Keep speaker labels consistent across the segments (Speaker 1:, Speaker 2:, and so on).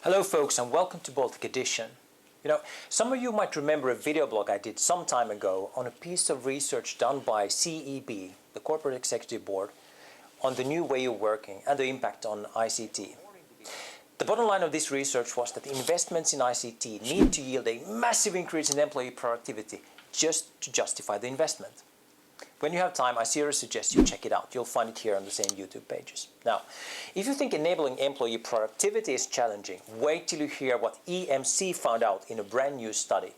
Speaker 1: Hello folks, and welcome to Baltic Edition. Some of you might remember a video blog I did some time ago on a piece of research done by CEB, the Corporate Executive Board, on the new way of working and the impact on ICT. The bottom line of this research was that investments in ICT need to yield a massive increase in employee productivity just to justify the investment. When you have time, I seriously suggest you check it out. You'll find it here on the same YouTube pages. Now, if you think enabling employee productivity is challenging, wait till you hear what EMC found out in a brand new study.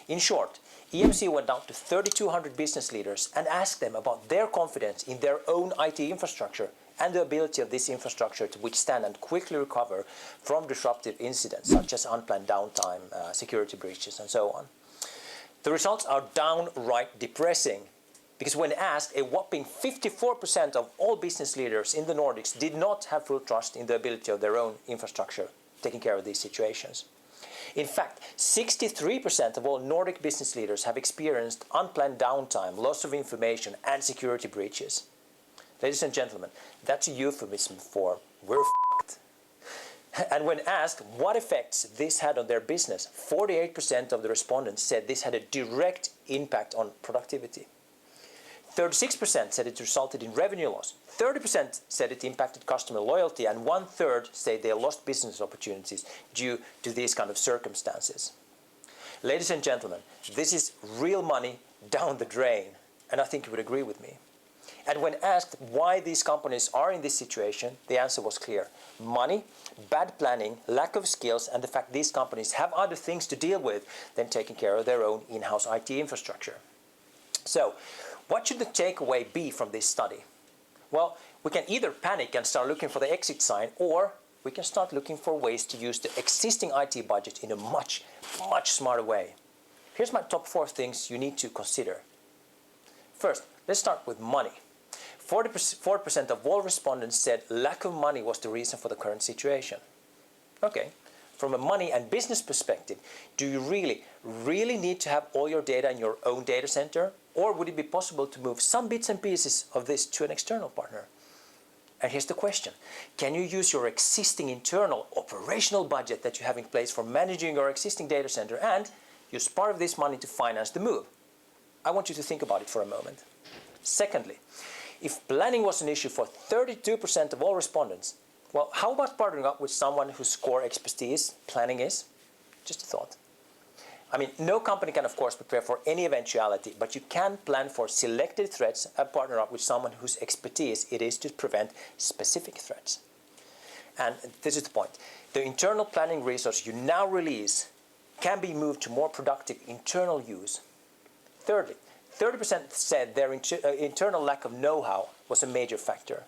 Speaker 1: In short, EMC went out to 3,200 business leaders and asked them about their confidence in their own IT infrastructure and the ability of this infrastructure to withstand and quickly recover from disruptive incidents such as unplanned downtime, security breaches, and so on. The results are downright depressing. Because when asked, a whopping 54% of all business leaders in the Nordics did not have full trust in the ability of their own infrastructure taking care of these situations. In fact, 63% of all Nordic business leaders have experienced unplanned downtime, loss of information, and security breaches. Ladies and gentlemen, that's a euphemism for we're f***ed. And when asked what effects this had on their business, 48% of the respondents said this had a direct impact on productivity. 36% said it resulted in revenue loss, 30% said it impacted customer loyalty, and 1/3 said they lost business opportunities due to these kind of circumstances. Ladies and gentlemen, this is real money down the drain, and I think you would agree with me. And when asked why these companies are in this situation, the answer was clear. Money, bad planning, lack of skills, and the fact these companies have other things to deal with than taking care of their own in-house IT infrastructure. So, what should the takeaway be from this study? Well, we can either panic and start looking for the exit sign, or we can start looking for ways to use the existing IT budget in a much smarter way. Here's my top 4 things you need to consider. First, let's start with money. 44% of all respondents said lack of money was the reason for the current situation. Okay. From a money and business perspective, do you really need to have all your data in your own data center? Or would it be possible to move some bits and pieces of this to an external partner? And here's the question. Can you use your existing internal operational budget that you have in place for managing your existing data center and use part of this money to finance the move? I want you to think about it for a moment. Secondly, if planning was an issue for 32% of all respondents, well, how about partnering up with someone whose core expertise planning is? Just a thought. I mean, no company can, of course, prepare for any eventuality, but you can plan for selected threats and partner up with someone whose expertise it is to prevent specific threats. And this is the point. The internal planning resource you now release can be moved to more productive internal use. Thirdly, 30% said their internal lack of know-how was a major factor.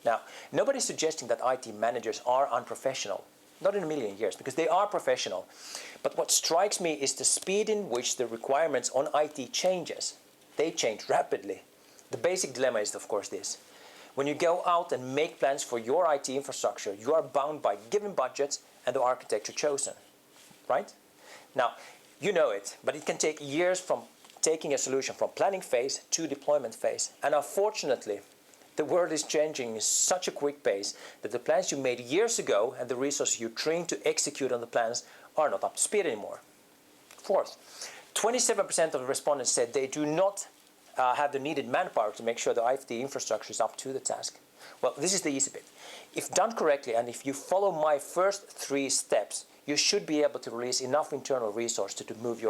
Speaker 1: Now, nobody's suggesting that IT managers are unprofessional. Not in a million years, because they are professional. But what strikes me is the speed in which the requirements on IT changes. They change rapidly. The basic dilemma is, of course, this. When you go out and make plans for your IT infrastructure, you are bound by given budgets and the architecture chosen. Right? Now, you know it, but it can take years from taking a solution from planning phase to deployment phase. And unfortunately, the world is changing in such a quick pace that the plans you made years ago and the resources you trained to execute on the plans are not up to speed anymore. Fourth, 27% of the respondents said they do not have the needed manpower to make sure the IT infrastructure is up to the task. Well, this is the easy bit. If done correctly and if you follow my first 3 steps, you should be able to release enough internal resources to move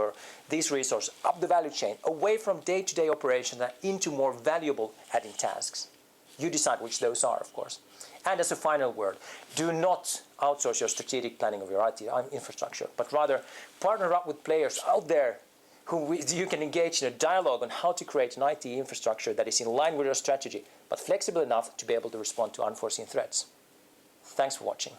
Speaker 1: these resources up the value chain, away from day-to-day operations and into more valuable adding tasks. You decide which those are, of course. And as a final word, do not outsource your strategic planning of your IT infrastructure, but rather partner up with players out there who you can engage in a dialogue on how to create an IT infrastructure that is in line with your strategy, but flexible enough to be able to respond to unforeseen threats. Thanks for watching.